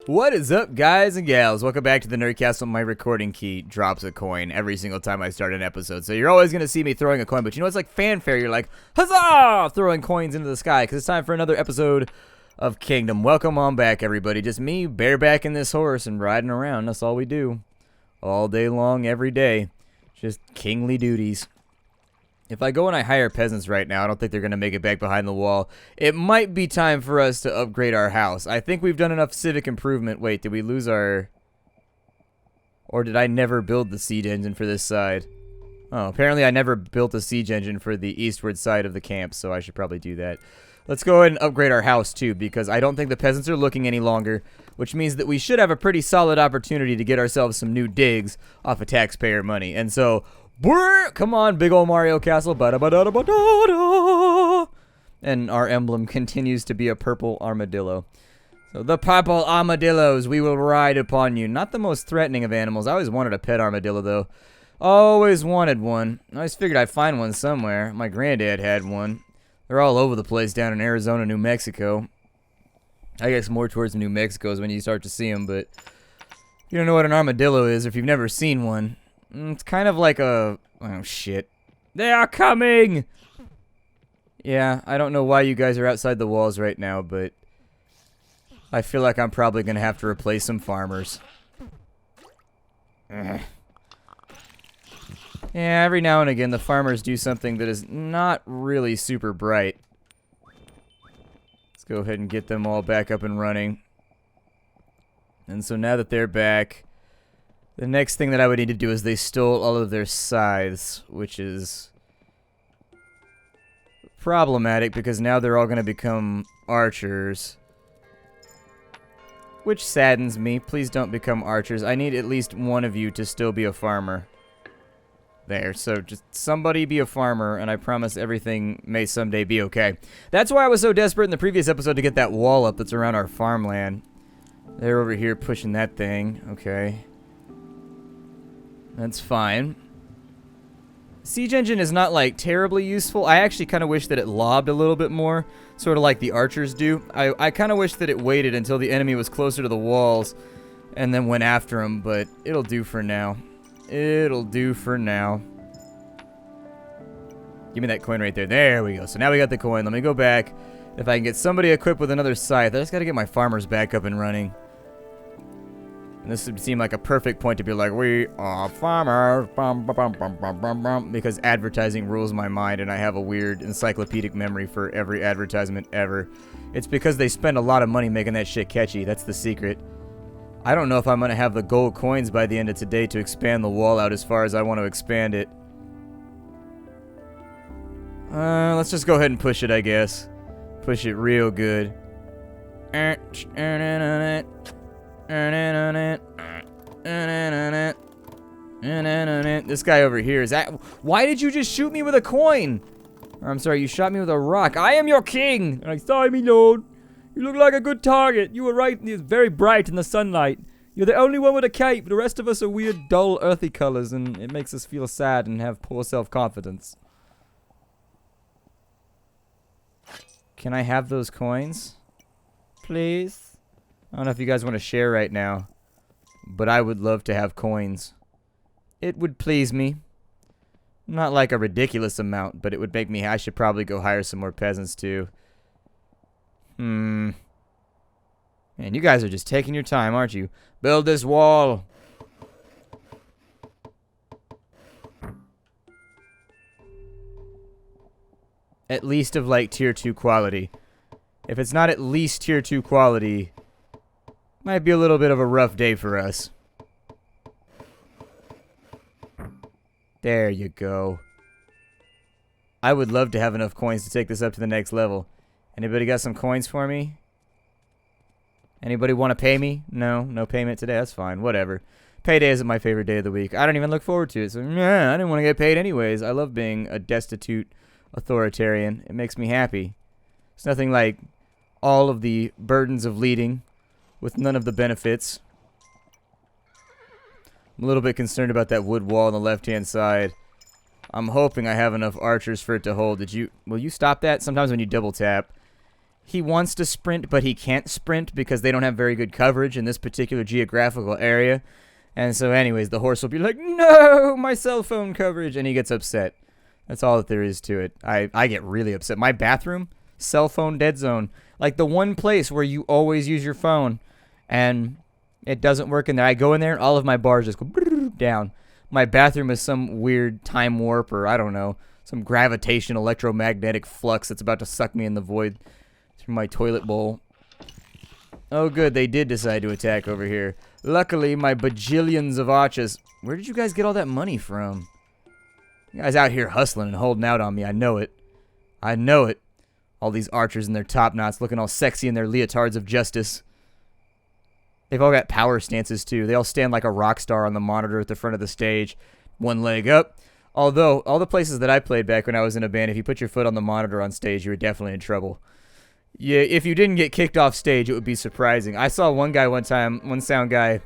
What is up, guys and gals? Welcome back to the Nerdcast. My recording key drops a coin every single time I start an episode. So you're always going to see me throwing a coin. But you know, it's like fanfare. You're like, huzzah! Throwing coins into the sky because it's time for another episode of Kingdom. Welcome on back, everybody. Just me barebacking this horse and riding around. That's all we do. All day long, every day. Just kingly duties. If I go and I hire peasants right now, I don't think they're going to make it back behind the wall. It might be time for us to upgrade our house. I think we've done enough civic improvement. Wait, did we lose our... Or did I never build the siege engine for this side? Oh, apparently I never built a siege engine for the eastward side of the camp, so I should probably do that. Let's go ahead and upgrade our house, too, because I don't think the peasants are looking any longer, which means that we should have a pretty solid opportunity to get ourselves some new digs off of taxpayer money. And so... Come on, big old Mario Castle. And our emblem continues to be a purple armadillo. So the purple armadillos, we will ride upon you. Not the most threatening of animals. I always wanted a pet armadillo, though. Always wanted one. I always figured I'd find one somewhere. My granddad had one. They're all over the place down in Arizona, New Mexico. I guess more towards New Mexico is when you start to see them, but you don't know what an armadillo is if you've never seen one. It's kind of like a... Oh, shit. They are coming! Yeah, I don't know why you guys are outside the walls right now, but... I feel like I'm probably going to have to replace some farmers. Ugh. Yeah, every now and again the farmers do something that is not really super bright. Let's go ahead and get them all back up and running. And so now that they're back... The next thing that I would need to do is they stole all of their scythes, which is problematic because now they're all going to become archers. Which saddens me. Please don't become archers. I need at least one of you to still be a farmer. There, so just somebody be a farmer, and I promise everything may someday be okay. That's why I was so desperate in the previous episode to get that wall up that's around our farmland. They're over here pushing that thing. Okay. That's fine. Siege engine is not, like, terribly useful. I actually kind of wish that it lobbed a little bit more, sort of like the archers do. I kind of wish that it waited until the enemy was closer to the walls and then went after them, but it'll do for now. It'll do for now. Give me that coin right there. There we go. So now we got the coin. Let me go back. If I can get somebody equipped with another scythe, I just got to get my farmers back up and running. And this would seem like a perfect point to be like, we are farmers, because advertising rules my mind, and I have a weird encyclopedic memory for every advertisement ever. It's because they spend a lot of money making that shit catchy. That's the secret. I don't know if I'm going to have the gold coins by the end of today to expand the wall out as far as I want to expand it. Let's just go ahead and push it, I guess. Push it real good. This guy over here is that. Why did you just shoot me with a coin? Or I'm sorry, you shot me with a rock. I am your king. And I sorry, me lord. You look like a good target. You were right. It's very bright in the sunlight. You're the only one with a cape. The rest of us are weird, dull, earthy colors, and it makes us feel sad and have poor self-confidence. Can I have those coins? Please? I don't know if you guys want to share right now, but I would love to have coins. It would please me. Not like a ridiculous amount, but it would make me... I should probably go hire some more peasants, too. Man, you guys are just taking your time, aren't you? Build this wall. At least of, like, tier 2 quality. If it's not at least tier 2 quality... Might be a little bit of a rough day for us. There you go. I would love to have enough coins to take this up to the next level. Anybody got some coins for me? Anybody want to pay me? No, no payment today. That's fine. Whatever. Payday isn't my favorite day of the week. I don't even look forward to it. So, yeah, I didn't want to get paid anyways. I love being a destitute authoritarian. It makes me happy. It's nothing like all of the burdens of leading with none of the benefits. I'm a little bit concerned about that wood wall on the left-hand side. I'm hoping I have enough archers for it to hold. Will you stop that? Sometimes when you double tap, he wants to sprint, but he can't sprint because they don't have very good coverage in this particular geographical area. And so anyways, the horse will be like, no, my cell phone coverage, and he gets upset. That's all that there is to it. I get really upset. My bathroom, cell phone dead zone. Like the one place where you always use your phone, and it doesn't work in there. I go in there, and all of my bars just go down. My bathroom is some weird time warp, or I don't know, some gravitation electromagnetic flux that's about to suck me in the void through my toilet bowl. Oh, good. They did decide to attack over here. Luckily, my bajillions of archers. Where did you guys get all that money from? You guys out here hustling and holding out on me. I know it. I know it. All these archers in their top knots looking all sexy in their leotards of justice. They've all got power stances, too. They all stand like a rock star on the monitor at the front of the stage. One leg up. Although, all the places that I played back when I was in a band, if you put your foot on the monitor on stage, you were definitely in trouble. Yeah, if you didn't get kicked off stage, it would be surprising. I saw one guy one time, one sound guy,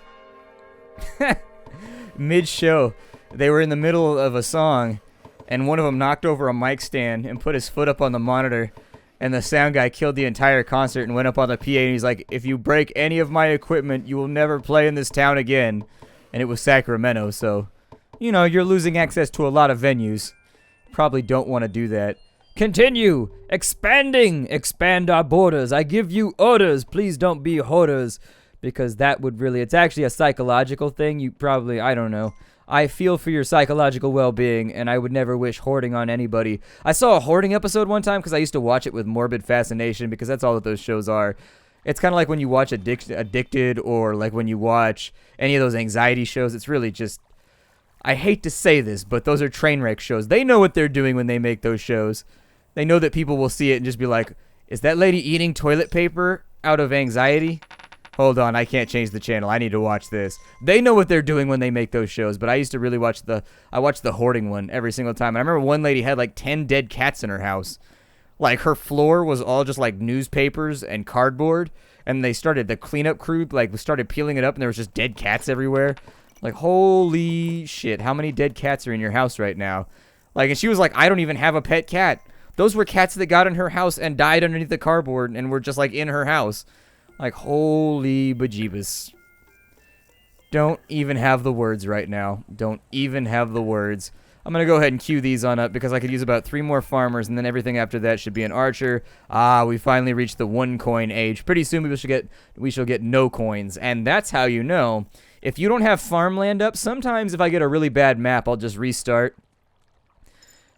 mid-show, they were in the middle of a song, and one of them knocked over a mic stand and put his foot up on the monitor, and the sound guy killed the entire concert and went up on the PA, and he's like, if you break any of my equipment, you will never play in this town again. And it was Sacramento, so, you know, you're losing access to a lot of venues. Probably don't want to do that. Continue! Expanding! Expand our borders. I give you orders. Please don't be hoarders. Because that would really... It's actually a psychological thing. You probably... I don't know. I feel for your psychological well-being, and I would never wish hoarding on anybody. I saw a hoarding episode one time because I used to watch it with morbid fascination because that's all that those shows are. It's kind of like when you watch Addicted or like when you watch any of those anxiety shows. It's really just... I hate to say this, but those are train wreck shows. They know what they're doing when they make those shows. They know that people will see it and just be like, is that lady eating toilet paper out of anxiety? Hold on, I can't change the channel. I need to watch this. They know what they're doing when they make those shows, but I used to really watch the hoarding one every single time. I remember one lady had like 10 dead cats in her house. Like her floor was all just like newspapers and cardboard, and the cleanup crew like started peeling it up and there was just dead cats everywhere. Like, holy shit, how many dead cats are in your house right now? Like, and she was like, I don't even have a pet cat. Those were cats that got in her house and died underneath the cardboard and were just, like, in her house. Like, holy bejeebus. Don't even have the words right now. Don't even have the words. I'm going to go ahead and queue these on up because I could use about 3 more farmers, and then everything after that should be an archer. Ah, we finally reached the 1 coin age. Pretty soon we shall get no coins, and that's how you know. If you don't have farmland up, sometimes if I get a really bad map, I'll just restart.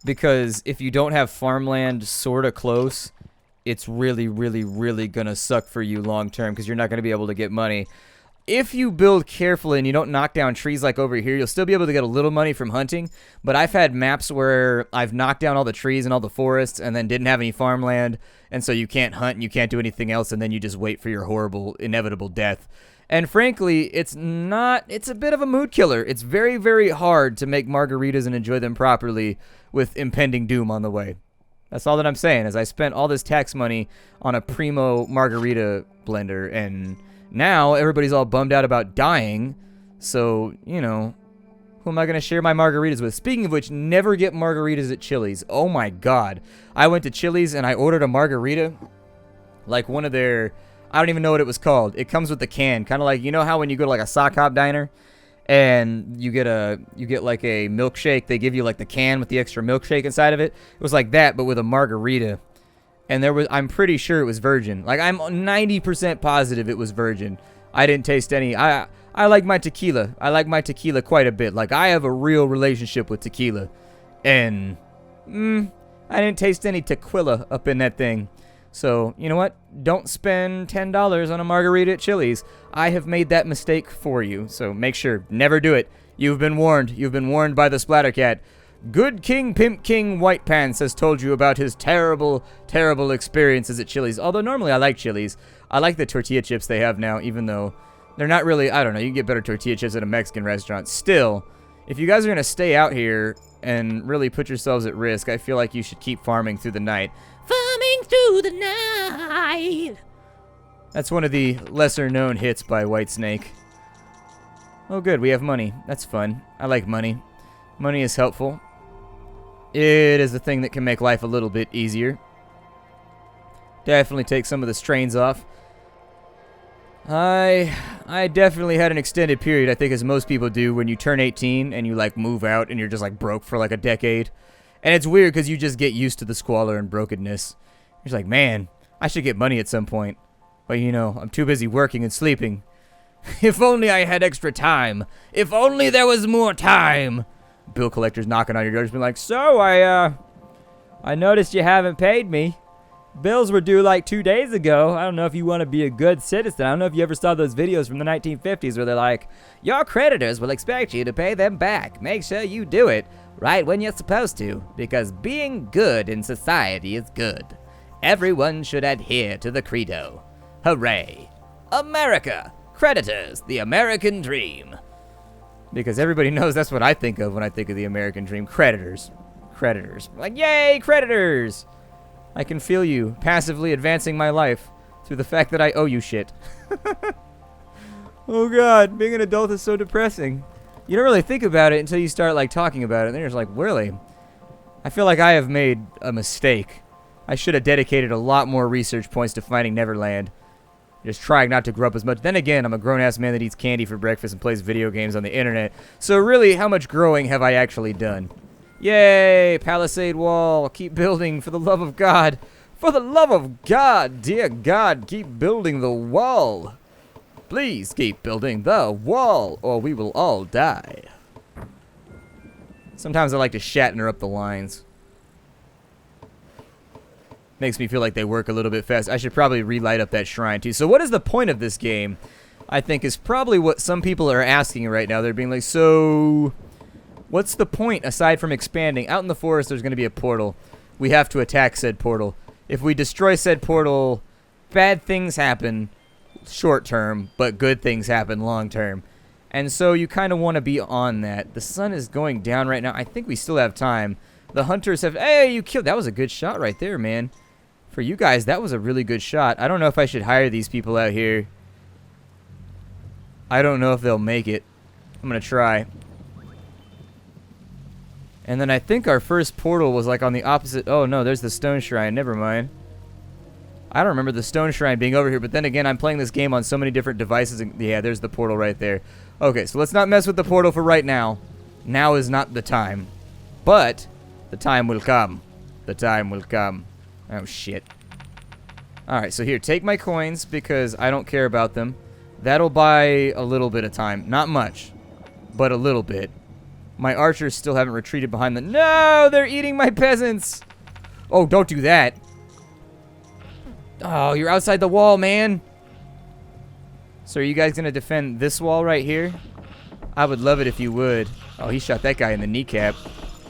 Because if you don't have farmland sort of close, it's really, really, really going to suck for you long term because you're not going to be able to get money. If you build carefully and you don't knock down trees like over here, you'll still be able to get a little money from hunting. But I've had maps where I've knocked down all the trees and all the forests and then didn't have any farmland. And so you can't hunt and you can't do anything else. And then you just wait for your horrible, inevitable death. And frankly, it's a bit of a mood killer. It's very, very hard to make margaritas and enjoy them properly with impending doom on the way. That's all that I'm saying, is I spent all this tax money on a primo margarita blender, and now everybody's all bummed out about dying. So, you know, who am I going to share my margaritas with? Speaking of which, never get margaritas at Chili's. Oh my god. I went to Chili's and I ordered a margarita, like one of their... I don't even know what it was called. It comes with the can, kind of like, you know how when you go to like a sock hop diner and you get like a milkshake, they give you like the can with the extra milkshake inside of it. It was like that, but with a margarita. And I'm pretty sure it was virgin. Like, I'm 90% positive it was virgin. I didn't taste any. I like my tequila. I like my tequila quite a bit. Like, I have a real relationship with tequila. And I didn't taste any tequila up in that thing. So, you know what? Don't spend $10 on a margarita at Chili's. I have made that mistake for you. So make sure. Never do it. You've been warned. You've been warned by the Splattercat. Good King Pimp King White Pants has told you about his terrible, terrible experiences at Chili's. Although normally I like Chili's. I like the tortilla chips they have now, even though they're not really, I don't know, you can get better tortilla chips at a Mexican restaurant. Still, if you guys are going to stay out here and really put yourselves at risk, I feel like you should keep farming through the night. Farming through the night. That's one of the lesser-known hits by Whitesnake. Oh, good. We have money. That's fun. I like money. Money is helpful. It is the thing that can make life a little bit easier. Definitely take some of the strains off. I definitely had an extended period, I think, as most people do, when you turn 18 and you, like, move out and you're just, like, broke for, like, a decade. And it's weird because you just get used to the squalor and brokenness. You're just like, man, I should get money at some point. But, you know, I'm too busy working and sleeping. If only I had extra time. If only there was more time. Bill collector's knocking on your door, just being like, so, I noticed you haven't paid me. Bills were due like 2 days ago. I don't know if you want to be a good citizen. I don't know if you ever saw those videos from the 1950s where they're like, your creditors will expect you to pay them back. Make sure you do it right when you're supposed to, because being good in society is good. Everyone should adhere to the credo. Hooray. America. Creditors. The American dream. Because everybody knows that's what I think of when I think of the American dream. Creditors. Creditors. Like, yay, creditors. I can feel you passively advancing my life through the fact that I owe you shit. Oh god, being an adult is so depressing. You don't really think about it until you start, like, talking about it, and then you're just like, really? I feel like I have made a mistake. I should have dedicated a lot more research points to finding Neverland. Just trying not to grow up as much. Then again, I'm a grown-ass man that eats candy for breakfast and plays video games on the internet. So really, how much growing have I actually done? Yay! Palisade wall. Keep building, for the love of God. For the love of God! Dear God, keep building the wall. Please keep building the wall, or we will all die. Sometimes I like to Shatner up the lines. Makes me feel like they work a little bit fast. I should probably relight up that shrine, too. So what is the point of this game? I think is probably what some people are asking right now. They're being like, so what's the point aside from expanding? Out in the forest, there's going to be a portal. We have to attack said portal. If we destroy said portal, bad things happen short term, but good things happen long term. And so you kind of want to be on that. The sun is going down right now. I think we still have time. The hunters have... Hey, you killed... That was a good shot right there, man. For you guys, that was a really good shot. I don't know if I should hire these people out here. I don't know if they'll make it. I'm going to try. And then I think our first portal was like on the opposite... Oh, no, there's the stone shrine. Never mind. I don't remember the stone shrine being over here. But then again, I'm playing this game on so many different devices. And yeah, there's the portal right there. Okay, so let's not mess with the portal for right now. Now is not the time. But the time will come. The time will come. Oh, shit. Alright, so here, take my coins because I don't care about them. That'll buy a little bit of time. Not much, but a little bit. My archers still haven't retreated behind the... No! They're eating my peasants! Oh, don't do that. Oh, you're outside the wall, man. So are you guys going to defend this wall right here? I would love it if you would. Oh, he shot that guy in the kneecap.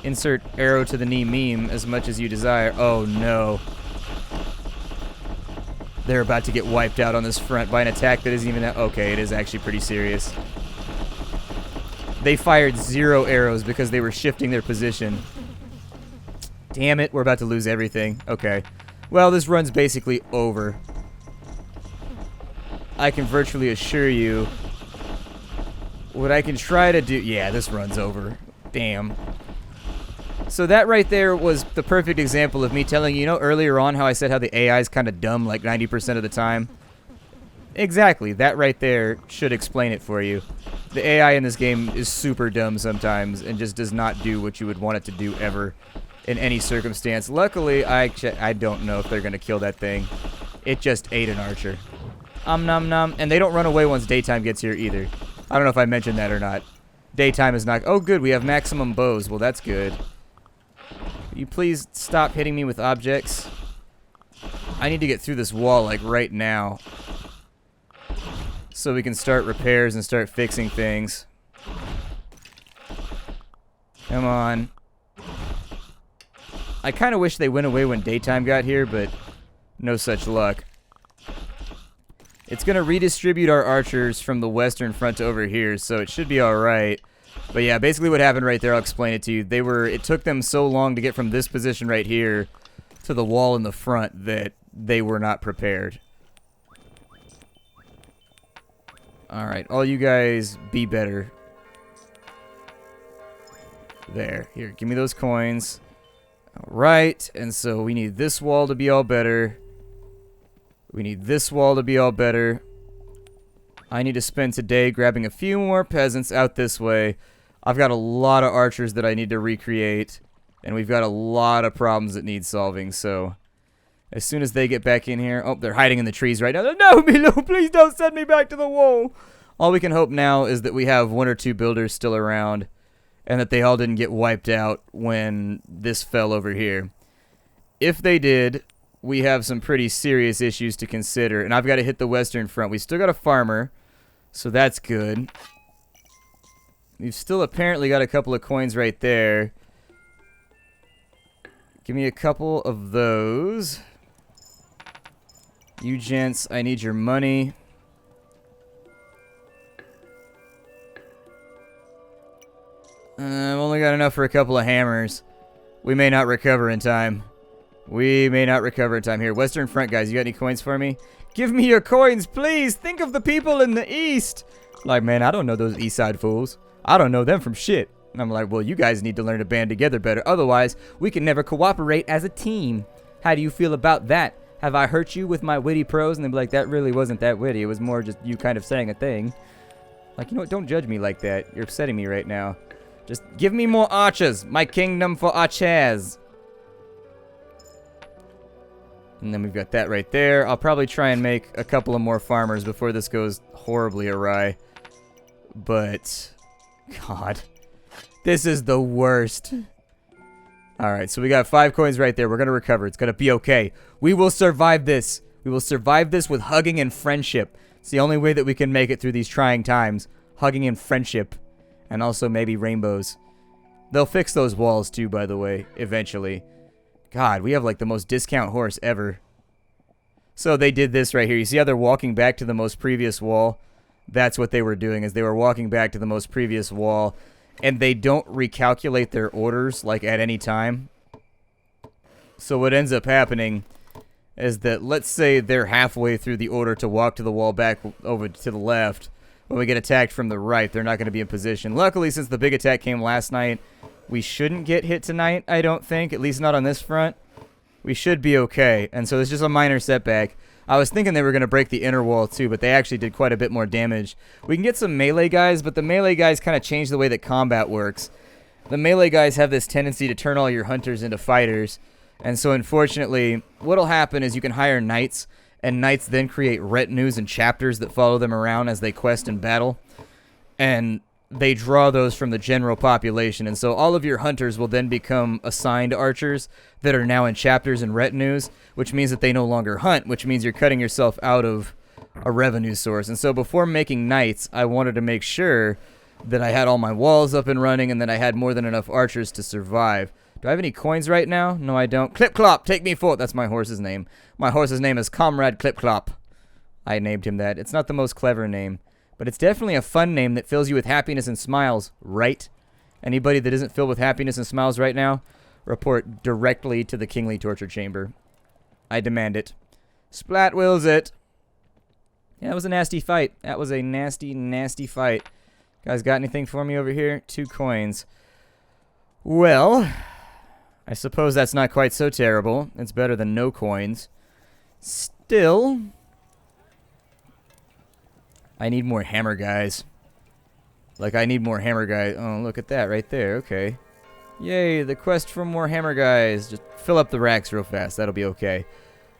Insert arrow to the knee meme as much as you desire. Oh, no. They're about to get wiped out on this front by an attack that isn't even that... Okay, it is actually pretty serious. They fired 0 arrows because they were shifting their position. Damn it, we're about to lose everything. Okay. Well, this run's basically over. I can virtually assure you what I can try to do... Yeah, this run's over. Damn. So that right there was the perfect example of me telling you know, earlier on how I said how the AI is kind of dumb like 90% of the time? Exactly. That right there should explain it for you. The AI in this game is super dumb sometimes and just does not do what you would want it to do ever in any circumstance. Luckily, I don't know if they're going to kill that thing. It just ate an archer. Nom nom. And they don't run away once daytime gets here either. I don't know if I mentioned that or not. Daytime is not... Oh, good. We have maximum bows. Well, that's good. Will you please stop hitting me with objects? I need to get through this wall, like, right now. So we can start repairs and start fixing things. Come on. I kind of wish they went away when daytime got here, but no such luck. It's going to redistribute our archers from the western front to over here, so it should be alright. But yeah, basically what happened right there, I'll explain it to you. It took them so long to get from this position right here to the wall in the front that they were not prepared. Alright, all you guys be better. There. Here, give me those coins. Alright, and so we need this wall to be all better. We need this wall to be all better. I need to spend today grabbing a few more peasants out this way. I've got a lot of archers that I need to recreate. And we've got a lot of problems that need solving, so... As soon as they get back in here... Oh, they're hiding in the trees right now. No, Milo, please don't send me back to the wall! All we can hope now is that we have 1 or 2 builders still around. And that they all didn't get wiped out when this fell over here. If they did, we have some pretty serious issues to consider. And I've got to hit the western front. We still got a farmer, so that's good. We've still apparently got a couple of coins right there. Give me a couple of those. You gents, I need your money. I've only got enough for a couple of hammers. We may not recover in time. We may not recover in time. Here, Western Front guys, you got any coins for me? Give me your coins, please! Think of the people in the East! Like, man, I don't know those East Side fools. I don't know them from shit. And I'm like, well, you guys need to learn to band together better. Otherwise, we can never cooperate as a team. How do you feel about that? Have I hurt you with my witty prose? And they'd be like, that really wasn't that witty. It was more just you kind of saying a thing. Like, you know what? Don't judge me like that. You're upsetting me right now. Just give me more archers. My kingdom for archers. And then we've got that right there. I'll probably try and make a couple of more farmers before this goes horribly awry. But, God... This is the worst. Alright, so we got 5 coins right there. We're going to recover. It's going to be okay. We will survive this. We will survive this with hugging and friendship. It's the only way that we can make it through these trying times. Hugging and friendship. And also maybe rainbows. They'll fix those walls too, by the way, eventually. God, we have like the most discount horse ever. So they did this right here. You see how they're walking back to the most previous wall? That's what they were doing, is they were walking back to the most previous wall. And they don't recalculate their orders, like, at any time. So what ends up happening is that, let's say they're halfway through the order to walk to the wall back over to the left. When we get attacked from the right, they're not going to be in position. Luckily, since the big attack came last night, we shouldn't get hit tonight, I don't think. At least not on this front. We should be okay. And so it's just a minor setback. I was thinking they were going to break the inner wall too, but they actually did quite a bit more damage. We can get some melee guys, but the melee guys kind of change the way that combat works. The melee guys have this tendency to turn all your hunters into fighters. And so unfortunately, what'll happen is you can hire knights, and knights then create retinues and chapters that follow them around as they quest and battle. And they draw those from the general population, and so all of your hunters will then become assigned archers that are now in chapters and retinues, which means that they no longer hunt, which means you're cutting yourself out of a revenue source. And so before making knights, I wanted to make sure that I had all my walls up and running and that I had more than enough archers to survive. Do I have any coins right now? No, I don't. Clip Clop, take me forth. That's my horse's name. My horse's name is Comrade Clip Clop. I named him that. It's not the most clever name, but it's definitely a fun name that fills you with happiness and smiles, right? Anybody that isn't filled with happiness and smiles right now, report directly to the Kingly Torture Chamber. I demand it. Splat wills it. Yeah, that was a nasty fight. That was a nasty, nasty fight. Guys, got anything for me over here? 2 coins. Well, I suppose that's not quite so terrible. It's better than no coins. Still, I need more hammer guys. Like, I need more hammer guys. Oh, look at that right there. Okay. Yay, the quest for more hammer guys. Just fill up the racks real fast. That'll be okay.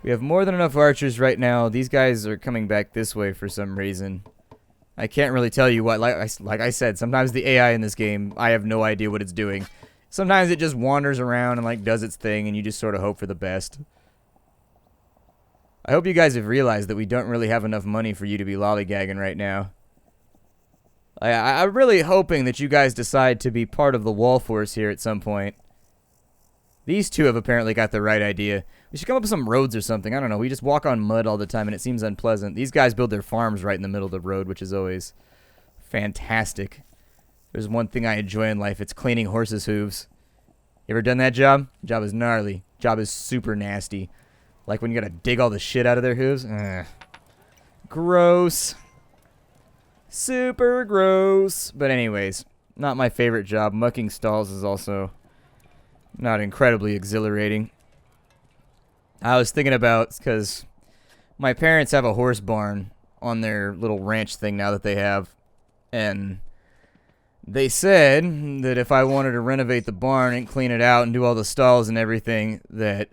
We have more than enough archers right now. These guys are coming back this way for some reason. I can't really tell you what. Like I said, sometimes the AI in this game, I have no idea what it's doing. Sometimes it just wanders around and, like, does its thing, and you just sort of hope for the best. I hope you guys have realized that we don't really have enough money for you to be lollygagging right now. I'm really hoping that you guys decide to be part of the wall force here at some point. These two have apparently got the right idea. We should come up with some roads or something. I don't know. We just walk on mud all the time, and it seems unpleasant. These guys build their farms right in the middle of the road, which is always fantastic. There's one thing I enjoy in life. It's cleaning horses' hooves. You ever done that job? Job is gnarly. Job is super nasty. Like when you gotta dig all the shit out of their hooves. Ugh. Gross. Super gross. But anyways, not my favorite job. Mucking stalls is also not incredibly exhilarating. I was thinking about, because My parents have a horse barn on their little ranch thing now that they have. And they said that if I wanted to renovate the barn and clean it out and do all the stalls and everything, that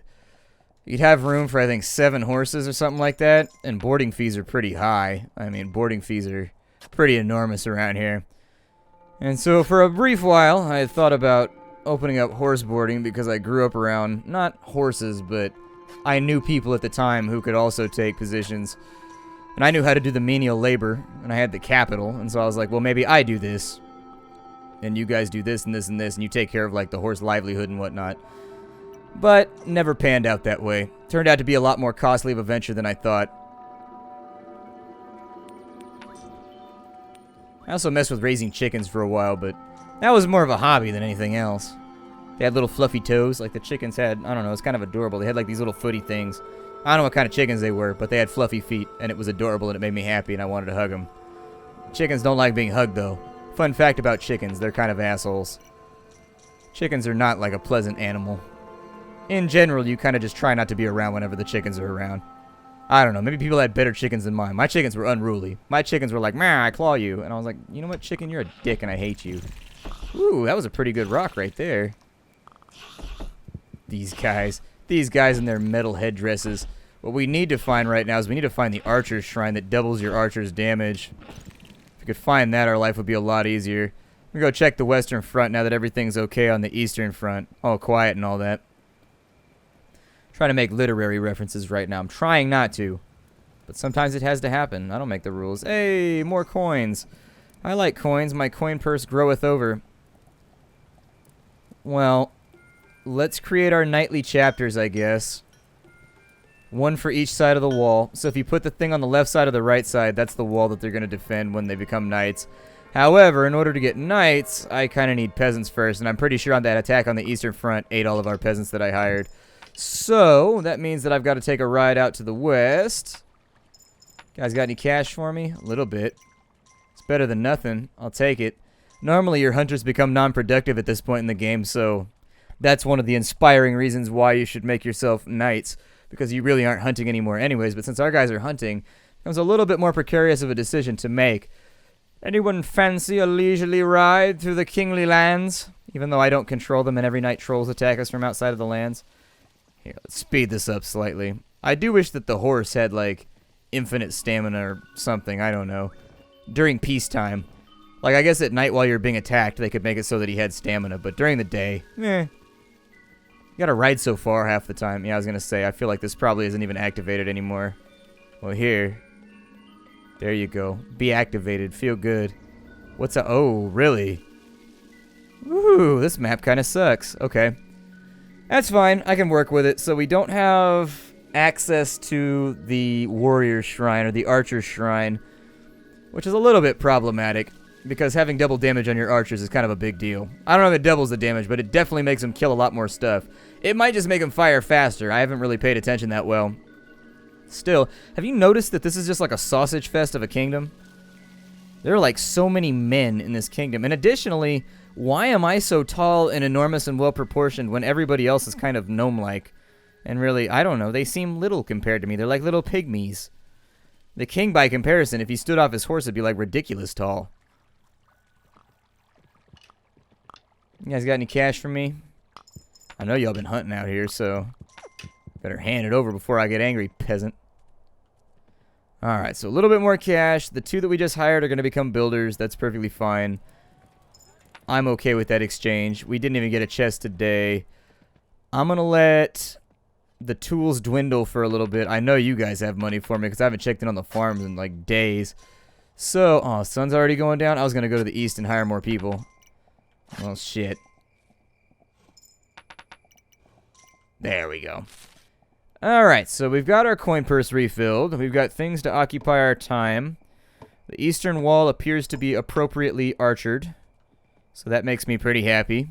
you'd have room for, I think, 7 horses or something like that. And boarding fees are pretty high. I mean, boarding fees are pretty enormous around here. And so for a brief while, I had thought about opening up horse boarding because I grew up around, not horses, but I knew people at the time who could also take positions. And I knew how to do the menial labor, and I had the capital. And so I was like, well, maybe I do this. And you guys do this and this and this, and you take care of, like, the horse livelihood and whatnot. But never panned out that way. Turned out to be a lot more costly of a venture than I thought. I also messed with raising chickens for a while, but that was more of a hobby than anything else. They had little fluffy toes, like the chickens had. I don't know, it's kind of adorable. They had like these little footy things. I don't know what kind of chickens they were, but they had fluffy feet, and it was adorable, and it made me happy, and I wanted to hug them. Chickens don't like being hugged, though. Fun fact about chickens, they're kind of assholes. Chickens are not like a pleasant animal. In general, you kind of just try not to be around whenever the chickens are around. I don't know, maybe people had better chickens than mine. My chickens were unruly. My chickens were like, "Meh, I claw you." And I was like, you know what, chicken, you're a dick and I hate you. Ooh, that was a pretty good rock right there. These guys in their metal headdresses. What we need to find right now is we need to find the archer's shrine that doubles your archer's damage. If we could find that, our life would be a lot easier. We go check the western front now that everything's okay on the eastern front. All quiet and all that. Trying to make literary references right now. I'm trying not to, but sometimes it has to happen. I don't make the rules. Hey, more coins. I like coins. My coin purse groweth over. Well, let's create our nightly chapters, I guess. One for each side of the wall. So if you put the thing on the left side or the right side, that's the wall that they're going to defend when they become knights. However, in order to get knights, I kind of need peasants first, and I'm pretty sure on that attack on the eastern front ate all of our peasants that I hired. So, that means that I've got to take a ride out to the west. Guys got any cash for me? A little bit. It's better than nothing. I'll take it. Normally, your hunters become non-productive at this point in the game, so that's one of the inspiring reasons why you should make yourself knights, because you really aren't hunting anymore anyways, but since our guys are hunting, it was a little bit more precarious of a decision to make. Anyone fancy a leisurely ride through the kingly lands? Even though I don't control them and every night trolls attack us from outside of the lands. Here, let's speed this up slightly. I do wish that the horse had, like, infinite stamina or something. I don't know. During peacetime. Like, I guess at night while you're being attacked, they could make it so that he had stamina. But during the day, You gotta ride so far half the time. Yeah, I was gonna say, I feel like this probably isn't even activated anymore. Well, here. There you go. Be activated. Feel good. What's a... Oh, really? Ooh, this map kind of sucks. Okay. That's fine. I can work with it. So we don't have access to the warrior shrine or the archer shrine, which is a little bit problematic because having double damage on your archers is kind of a big deal. I don't know if it doubles the damage, but it definitely makes them kill a lot more stuff. It might just make them fire faster. I haven't really paid attention that well. Still, have you noticed that this is just like a sausage fest of a kingdom? There are like so many men in this kingdom. And additionally, why am I so tall and enormous and well-proportioned when everybody else is kind of gnome-like? And really, I don't know, they seem little compared to me. They're like little pygmies. The king, by comparison, if he stood off his horse, would be like ridiculous tall. You guys got any cash for me? I know y'all been hunting out here, so better hand it over before I get angry, peasant. Alright, so a little bit more cash. The 2 that we just hired are going to become builders. That's perfectly fine. I'm okay with that exchange. We didn't even get a chest today. I'm going to let the tools dwindle for a little bit. I know you guys have money for me because I haven't checked in on the farms in like days. So, oh, sun's already going down. I was going to go to the east and hire more people. Well, shit. There we go. Alright, so we've got our coin purse refilled. We've got things to occupy our time. The eastern wall appears to be appropriately archered. So that makes me pretty happy.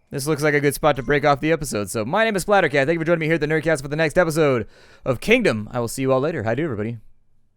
This looks like a good spot to break off the episode. So my name is Splattercat. Thank you for joining me here at the Nerdcast for the next episode of Kingdom. I will see you all later. Hi, do everybody.